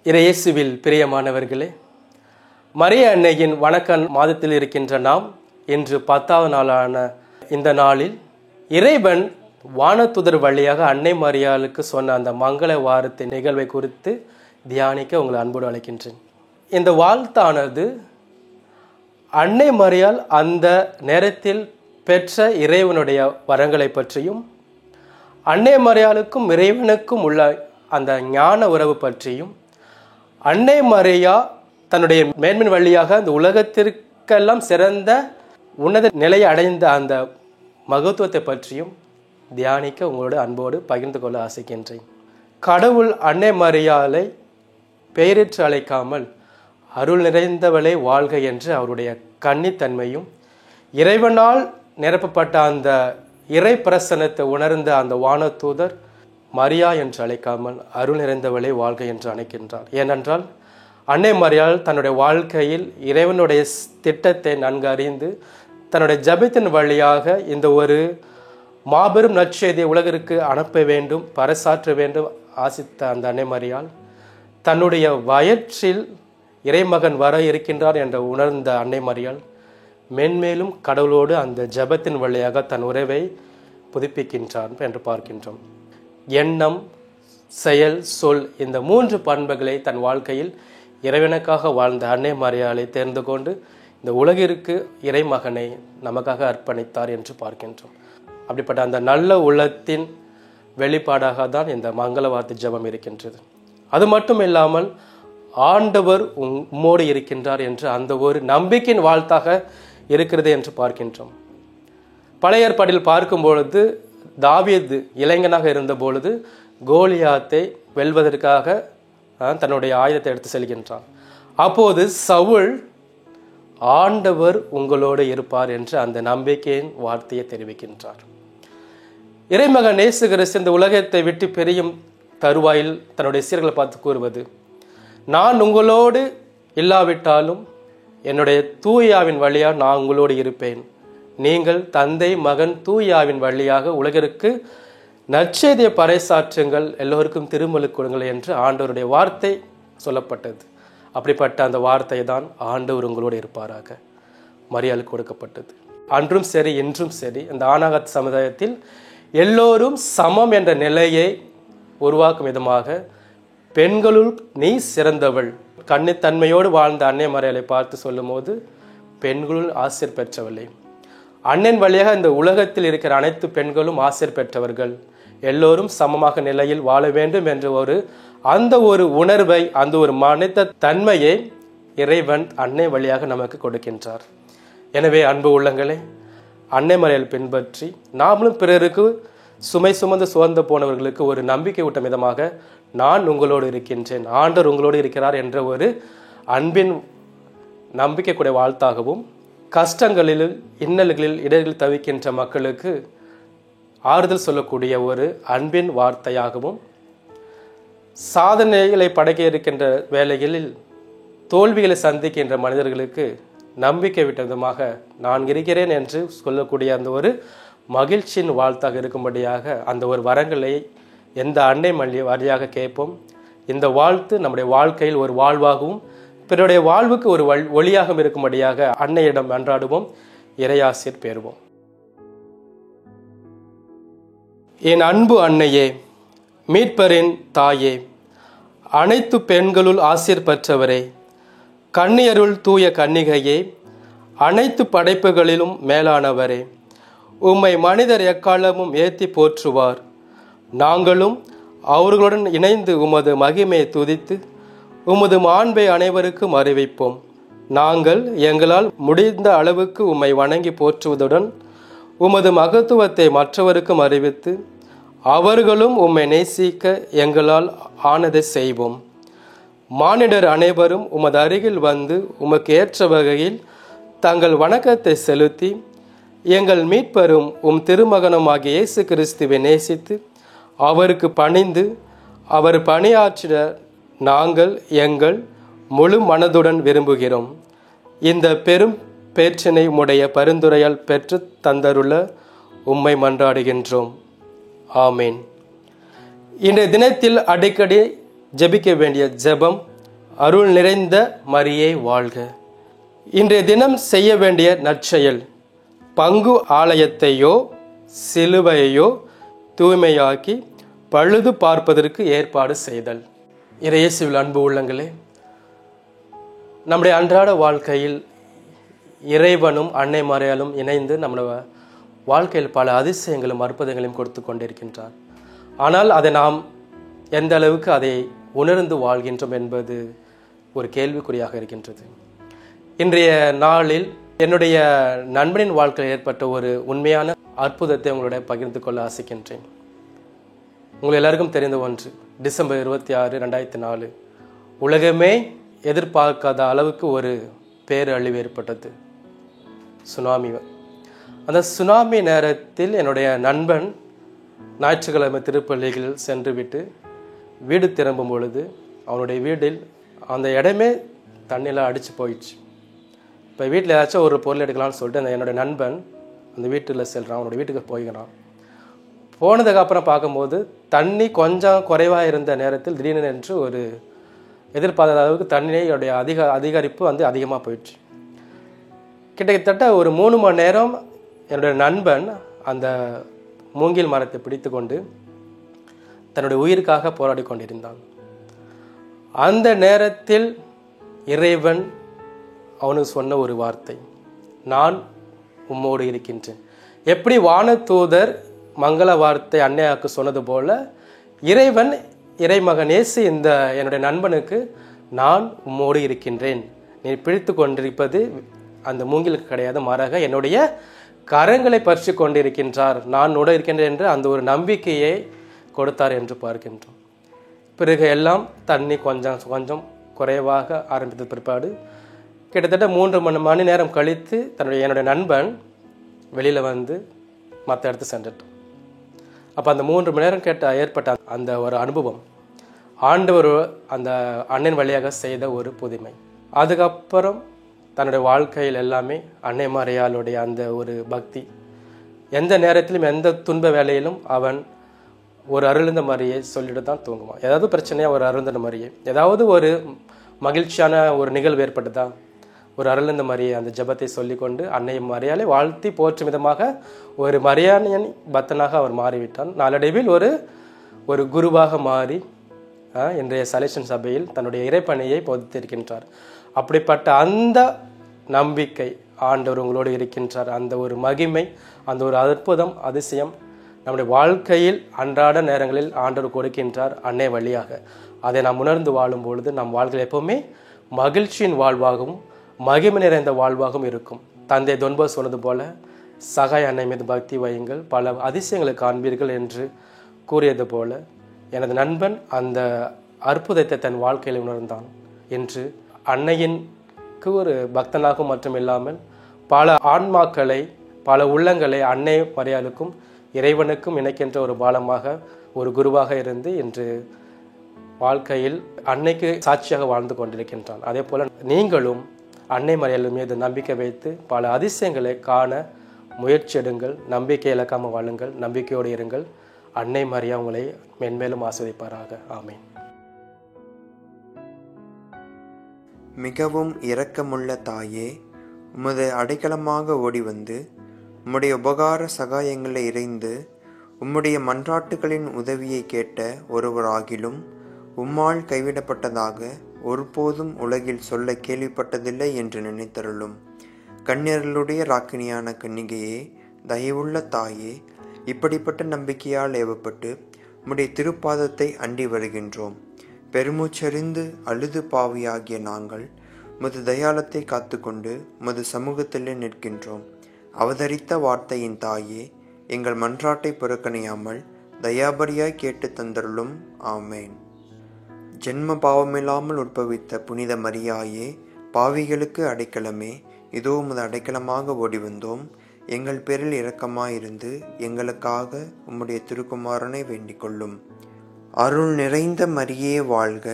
இயேசுவில் பிரியமானவர்களே, மரிய அன்னையின் வணக்க மாதத்தில் இருக்கின்ற நாம் இன்று 10வது நாளான இந்த நாளில் இறைவன் வானதுதர் வழியாக அன்னை மரியாளுக்கு சொன்ன அந்த மங்கள வாரத்தின் நிகழ்வை குறித்து தியானிக்க உங்களை அன்போடு அழைக்கின்றேன். இந்த வாழ்த்தானது அன்னை மரியாள் அந்த நேரத்தில் பெற்ற இறைவனுடைய வரங்களை பற்றியும் அன்னை மரியாளுக்கும் இறைவனுக்கும் உள்ள அந்த ஞான உறவு பற்றியும் அன்னை மரியா தன்னுடைய மேன்மையின் வழியாக அந்த உலகத்திற்கெல்லாம் சிறந்த உன்னத நிலையை அடைந்த அந்த மகத்துவத்தை பற்றியும் தியானிக்க உங்களோட அன்போடு பகிர்ந்து கொள்ள ஆசைக்கின்றேன். கடவுள் அன்னை மரியாளை பெயரிட்டு அழைக்காமல் அருள் நிறைந்தவளை வாழ்க என்று அவருடைய கன்னித்தன்மையும் இறைவனால் நிரப்பப்பட்ட அந்த இறை பிரசன்னத்தை உணர்ந்த அந்த வானதூதர் மரியா என்று அழைக்காமல் அருள் நிறைந்தவளை வாழ்க என்று அழைக்கின்றார். ஏனென்றால் அன்னை மரியாள் தன்னுடைய வாழ்க்கையில் இறைவனுடைய திட்டத்தை நன்கு அறிந்து தன்னுடைய ஜெபத்தின் வழியாக இந்த ஒரு மாபெரும் நற்செய்தியை உலகிற்கு அனுப்ப வேண்டும், பறைசாற்ற வேண்டும் ஆசித்த அந்த அன்னை மரியாள் தன்னுடைய வயிற்றில் இறைமகன் வர இருக்கின்றார் என்று உணர்ந்த அன்னை மரியாள் மென்மேலும் கடவுளோடு அந்த ஜெபத்தின் வழியாக தன் உறவை புதுப்பிக்கின்றார் என்று பார்க்கின்றோம். எண்ணம், செயல், சொல் இந்த 3 பண்புகளை தன் வாழ்க்கையில் இறைவனுக்காக வாழ்ந்த அன்னை மரியாளை தேர்ந்து கொண்டு இந்த உலகிற்கு இறைமகனை நமக்காக அர்ப்பணித்தார் என்று பார்க்கின்றோம். அப்படிப்பட்ட அந்த நல்ல உள்ளத்தின் வெளிப்பாடாக தான் இந்த மங்கள வார்த்தை ஜெபம் இருக்கின்றது. அது மட்டும் இல்லாமல் ஆண்டவர் உம்மோடு இருக்கின்றார் என்று அந்த ஒரு நம்பிக்கையின் வாழ்த்தாக இருக்கிறது என்று பார்க்கின்றோம். பழைய ஏற்பாட்டில் பார்க்கும் பொழுது தாவீது இளைஞனாக இருந்த பொழுது கோலியாத்தை வெல்வதற்காக தன்னுடைய ஆயுதத்தை எடுத்து செல்கின்றான். அப்போது சவுல் ஆண்டவர் உங்களோடு இருப்பார் என்று அந்த நம்பிக்கையின் வார்த்தையை தெரிவிக்கின்றார். இறைமகன் இயேசு கிறிஸ்து இந்த உலகத்தை விட்டு பிரியும் தருவாயில் தன்னுடைய சீர்களை பார்த்து கூறுவது, நான் உங்களோடு இல்லாவிட்டாலும் என்னுடைய தூயாவின் வழியாக நான் உங்களோடு இருப்பேன். நீங்கள் தந்தை, மகன், தூயாவின் வழியாக உலகிற்கு நற்செய்தியை பறைசாற்றுங்கள், எல்லோருக்கும் திருமுழு கொடுங்கள் என்று ஆண்டவருடைய வார்த்தை சொல்லப்பட்டது. அப்படிப்பட்ட அந்த வார்த்தை தான் ஆண்டவர் உங்களோடு இருப்பாராக மரியாளுக்கு கொடுக்கப்பட்டது. அன்றும் சரி இன்றும் சரி இந்த ஆணாகத் சமுதாயத்தில் எல்லோரும் சமம் என்ற நிலையை உருவாக்கும் விதமாக பெண்களுள் நீ சிறந்தவள் கன்னித்தன்மையோடு வாழ்ந்த அன்னை மரியாளை பார்த்து சொல்லும் போது பெண்களுள் ஆசிர் பெற்றவளே, அண்ணன் வழியாக இந்த உலகத்தில் இருக்கிற அனைத்து பெண்களும் ஆசிர் பெற்றவர்கள், எல்லோரும் சமமாக நிலையில் வாழ வேண்டும் என்ற அந்த ஒரு உணர்வை, அந்த ஒரு மனித தன்மையை இறைவன் அன்னை வழியாக நமக்கு கொடுக்கின்றார். எனவே அன்பு உள்ளங்களே, அன்னை மரியாள் பின்பற்றி நாமளும் பிறருக்கு சுமை சுமந்து சுமந்து போனவர்களுக்கு ஒரு நம்பிக்கை ஊட்டும் விதமாக நான் உங்களோடு இருக்கின்றேன், ஆண்டவர் உங்களோடு இருக்கிறார் என்ற ஒரு அன்பின் நம்பிக்கை கூட வாழ்த்தாகவும், கஷ்டங்களில் இன்னல்களில் இடர்களில் தவிக்கின்ற மக்களுக்கு ஆறுதல் சொல்லக்கூடிய ஒரு அன்பின் வார்த்தையாகவும், சாதனைகளை படைக்க இருக்கின்ற வேளைகளில் தோல்விகளை சந்திக்கின்ற மனிதர்களுக்கு நம்பிக்கை விட்ட விதமாக நான் இருக்கிறேன் என்று சொல்லக்கூடிய அந்த ஒரு மகிழ்ச்சியின் வாழ்த்தாக இருக்கும்படியாக அந்த ஒரு வரங்களை எந்த அன்னை வழியாக கேட்போம். இந்த வாழ்த்து நம்முடைய வாழ்க்கையில் ஒரு வாழ்வாகவும் பிறருடைய வாழ்வுக்கு ஒரு ஒளியாகவும் இருக்கும்படியாக அன்னையிடம் அன்றாடுவோம், இறையாசிர் பெறுவோம். என் அன்பு அன்னையே, மீட்பரின் தாயே, அனைத்து பெண்களுள் ஆசிர் பெற்றவரே, கன்னியருள் தூய கன்னிகையே, அனைத்து படைப்புகளிலும் மேலானவரே, உம்மை மனிதர் எக்காலமும் ஏத்தி போற்றுவார். நாங்களும் அவர்களுடன் இணைந்து உமது மகிமையை துதித்து உமது மாண்பை அனைவருக்கும் அறிவிப்போம். நாங்கள் எங்களால் முடிந்த அளவுக்கு உம்மை வணங்கி போற்றுவதுடன் உமது மகத்துவத்தை மற்றவருக்கும் அறிவித்து அவர்களும் உம்மை நேசிக்க எங்களால் ஆனதை செய்வோம். மானிடர் அனைவரும் உமது அருகில் வந்து உமக்கு ஏற்ற வகையில் தங்கள் வணக்கத்தை செலுத்தி எங்கள் மீட்பரும் திருமகனுமாகிய இயேசு கிறிஸ்துவை நேசித்து அவருக்கு பணிந்து அவர் பணியாற்றிட நாங்கள் எங்கள் முழு மனதுடன் விரும்புகிறோம். இந்த பெரும் பேற்றினை உம்முடைய பரிந்துரையால் பெற்று தந்தருள உம்மை மன்றாடுகின்றோம். ஆமீன். இன்றைய தினத்தில் அடிக்கடி ஜெபிக்க வேண்டிய ஜெபம், அருள் நிறைந்த மரியே வாழ்க. இன்றைய தினம் செய்ய வேண்டிய நற்செயல், பங்கு ஆலயத்தையோ சிலுவையோ தூய்மையாக்கி பழுது பார்ப்பதற்கு ஏற்பாடு செய்தல். இயேசுவில் அன்பு உள்ளங்களே, நம்முடைய அன்றாட வாழ்க்கையில் இறைவனும் அன்னை மரியாளும் இணைந்து நம்முடைய வாழ்க்கையில் பல அதிசயங்களும் அற்புதங்களையும் கொடுத்து கொண்டிருக்கின்றார். ஆனால் அதை நாம் எந்த அளவுக்கு அதை உணர்ந்து வாழ்கின்றோம் என்பது ஒரு கேள்விக்குறியாக இருக்கின்றது. இன்றைய நாளில் என்னுடைய நண்பனின் வாழ்க்கையில் ஏற்பட்ட ஒரு உண்மையான அற்புதத்தை உங்களுடைய பகிர்ந்து கொள்ள ஆசைக்கின்றேன். உங்களுக்கு எல்லாருக்கும் தெரிந்த ஒன்று, டிசம்பர் 26, 2004 உலகமே எதிர்பார்க்காத அளவுக்கு ஒரு பேரழிவு ஏற்பட்டது, சுனாமி. அந்த சுனாமி நேரத்தில் என்னுடைய நண்பன் ஞாயிற்றுக்கிழமை திருப்பள்ளியில் சென்று விட்டு வீடு திரும்பும் பொழுது அவனுடைய வீட்டில் அந்த இடமே தண்ணியில் அடித்து போயிடுச்சு. இப்போ வீட்டில் ஏதாச்சும் ஒரு பொருள் எடுக்கலாம்னு சொல்லிட்டு அந்த என்னுடைய நண்பன் அந்த வீட்டில் செல்கிறான், அவனுடைய வீட்டுக்கு போய்கிறான். போனதுக்கப்புறம் பார்க்கும்போது தண்ணி கொஞ்சம் குறைவாக இருந்த நேரத்தில் திடீர்னு என்று ஒரு எதிர்பார்க்காத அளவுக்கு தண்ணியுடைய அதிகரிப்பு அதிகமாக போயிடுச்சு. கிட்டத்தட்ட ஒரு 3 மணி நேரம் என்னுடைய நண்பன் அந்த மூங்கில் மரத்தை பிடித்து கொண்டு தன்னுடைய உயிருக்காக போராடி கொண்டிருந்தான். அந்த நேரத்தில் இறைவன் அவனுக்கு சொன்ன ஒரு வார்த்தை, நான் உம்மோடு இருக்கின்றேன். எப்படி வானதூதர் மங்கள வார்த்தை அன்னையாக்கு சொன்னது போல இறைவன் இறைமகன் இயேசு இந்த என்னுடைய நண்பனுக்கு நான் உம்மோடு இருக்கின்றேன், நீ பிடித்து கொண்டிருப்பது அந்த மூங்கிலுக்கு கிடையாது, மாறாக என்னுடைய கரங்களை பற்றி கொண்டிருக்கின்றார், நான் உட இருக்கின்றேன் என்று அந்த ஒரு நம்பிக்கையை கொடுத்தார் என்று பார்க்கின்றோம். பிறகு எல்லாம் தண்ணி கொஞ்சம் கொஞ்சம் குறைவாக ஆரம்பித்த பிற்பாடு கிட்டத்தட்ட 3 மணி நேரம் கழித்து என்னுடைய நண்பன் வெளியில் வந்து மற்ற இடத்து சென்றுட்டான். அப்போ அந்த 3 மணி நேரம் ஏற்பட்ட அந்த ஒரு அனுபவம் ஆண்டவர் அந்த அண்ணன் வழியாக செய்த ஒரு புதுமை. அதுக்கப்புறம் தன்னுடைய வாழ்க்கையில் எல்லாமே அன்னை மரியாளுடைய அந்த ஒரு பக்தி, எந்த நேரத்திலும் எந்த துன்ப வேலையிலும் அவன் ஒரு அருள்ந்த மரியை சொல்லிட்டு தான் தூங்குவான். ஏதாவது பிரச்சனையாக ஒரு அருள்ந்த மரியை, ஏதாவது ஒரு மகிழ்ச்சியான ஒரு நிகழ்வு ஏற்பட்டதா ஒரு அருள்ந்த மரியை அந்த ஜபத்தை சொல்லிக்கொண்டு அன்னை மரியாளை வாழ்த்தி போற்றும் விதமாக ஒரு மரியாதையின் பக்தனாக அவர் மாறிவிட்டான். நாளடைவில் ஒரு குருவாக மாறி இன்றைய சலேஷன் சபையில் தன்னுடைய இறைப்பணியை போதித்திருக்கின்றார். அப்படிப்பட்ட அந்த நம்பிக்கை, ஆண்டவர் உங்களோடு இருக்கின்றார், அந்த ஒரு மகிமை, அந்த ஒரு அற்புதம், அதிசயம் நம்முடைய வாழ்க்கையில் அன்றாட நேரங்களில் ஆண்டவர் கொடுக்கின்றார் அன்னை வழியாக. அதை நாம் உணர்ந்து வாழும் பொழுது நம் வாழ்க்கையில் எப்பவுமே மகிழ்ச்சியின் வாழ்வாகவும் மகிமை நிறைந்த வாழ்வாகவும் இருக்கும். தந்தை தொன்போ சொன்னது போல சகாய அன்னை மீது பக்தி வையுங்கள், பல அதிசயங்களை காண்பீர்கள் என்று கூறியது போல எனது நண்பன் அந்த அற்புதத்தை தன் வாழ்க்கையில் உணர்ந்தான் என்று அன்னையின்க்கு ஒரு பக்தனாகவும் மட்டும் இல்லாமல் பல ஆன்மாக்களை, பல உள்ளங்களை அன்னை மரியாளுக்கும் இறைவனுக்கும் இணைக்கின்ற ஒரு பாலமாக, ஒரு குருவாக இருந்து இன்று வாழ்க்கையில் அன்னைக்கு சாட்சியாக வாழ்ந்து கொண்டிருக்கின்றான். அதே போல நீங்களும் அன்னை மரியாள் மீது நம்பிக்கை வைத்து பல அதிசயங்களை காண முயற்சி எடுங்கள், நம்பிக்கை இழக்காமல் வாழுங்கள், நம்பிக்கையோடு இருங்கள். அன்னை மரியா உங்களை மென்மேலும் ஆசீர்வதிப்பாராக. ஆமீன். மிகவும் இரக்கமுள்ள தாயே, உமது அடைக்கலமாக ஓடி வந்து உம்முடைய உபகார சகாயங்களை இறைந்து உம்முடைய மன்றாட்டுகளின் உதவியை கேட்ட ஒருவராகிலும் உம்மால் கைவிடப்பட்டதாக ஒருபோதும் உலகில் சொல்ல கேள்விப்பட்டதில்லை என்று நினைத்தருளும். கன்னியர்களுடைய ராக்கினியான கன்னிகையே, தயவுள்ள தாயே, இப்படிப்பட்ட நம்பிக்கையால் ஏவப்பட்டு உம்முடைய திருப்பாதத்தை அண்டி வருகின்றோம். பெருமூச்சறிந்து அழுது பாவியாகிய நாங்கள் உமது தயாளத்தை காத்துக்கொண்டு உமது சமூகத்திலே நிற்கின்றோம். அவதரித்த வார்த்தையின் தாயே, எங்கள் மன்றாட்டை புறக்கணியாமல் தயாபரியாய் கேட்டு தந்தருளும். ஆமேன். ஜென்ம பாவமில்லாமல் உற்பவித்த புனித மரியாயே, பாவிகளுக்கு அடைக்கலமே, இதோ உமது அடைக்கலமாக ஓடி வந்தோம். எங்கள் பேரில் இரக்கமாயிருந்து எங்களுக்காக உம்முடைய திருக்குமாரனை வேண்டிக் கொள்ளும். அருள் நிறைந்த மரியே வாழ்க,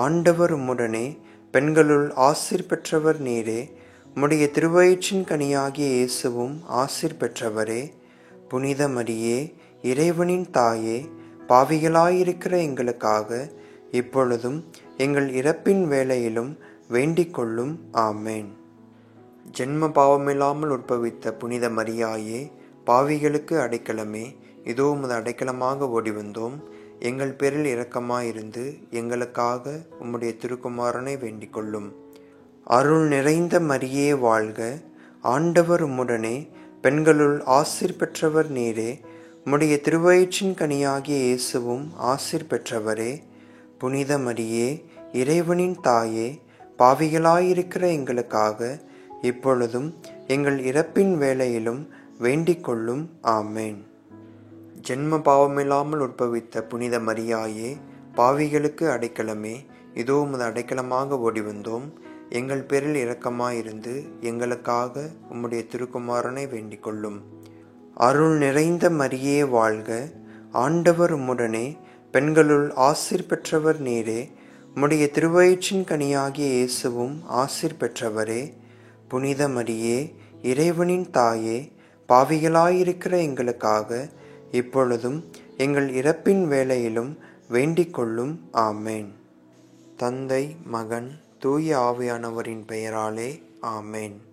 ஆண்டவர் உம்முடனே, பெண்களுள் ஆசீர் பெற்றவர் நீரே, உம்முடைய திருவயிற்றின் கனியாகிய இயேசுவும் ஆசீர் பெற்றவரே. புனித மரியே, இறைவனின் தாயே, பாவிகளாயிருக்கிற எங்களுக்காக இப்பொழுதும் எங்கள் இறப்பின் வேளையிலும் வேண்டிக் கொள்ளும். ஆமேன். ஜென்ம பாவமில்லாமல் உற்பவித்த புனித மரியாயே, பாவிகளுக்கு அடைக்கலமே, இதோ உமது அடைக்கலமாக ஓடி வந்தோம். எங்கள் பேரில் இரக்கமாயிருந்து எங்களுக்காக உம்முடைய திருக்குமாரனை வேண்டிக் கொள்ளும். அருள் நிறைந்த மரியே வாழ்க, ஆண்டவர் உம்முடனே, பெண்களுள் ஆசீர் பெற்றவர் நீரே. உம்முடைய திருவயிற்றின் கனியாகிய இயேசுவும் ஆசீர் பெற்றவரே. புனித மரியே, இறைவனின் தாயே, பாவிகளாயிருக்கிற எங்களுக்காக இப்பொழுதும் எங்கள் இறப்பின் வேளையிலும் வேண்டிக் கொள்ளும். ஆமேன். ஜென்ம பாவமில்லாமல் உற்பவித்த புனித மரியாயே, பாவிகளுக்கு அடைக்கலமே, இதோ உமது அடைக்கலமாக ஓடி வந்தோம். எங்கள் பேரில் இரக்கமாயிருந்து எங்களுக்காக உம்முடைய திருக்குமாரனை வேண்டிக் கொள்ளும். அருள் நிறைந்த மரியே வாழ்க, ஆண்டவர் உம்முடனே, பெண்களுள் ஆசீர் பெற்றவர் நீரே. உம்முடைய திருவயிற்றின் கனியாகிய இயேசுவும் ஆசீர் பெற்றவரே. புனித மரியே, இறைவனின் தாயே, பாவிகளாயிருக்கிற எங்களுக்காக இப்பொழுதும் எங்கள் இறப்பின் வேளையிலும் வேண்டிக் கொள்ளும். ஆமேன். தந்தை, மகன், தூய ஆவியானவரின் பெயராலே. ஆமேன்.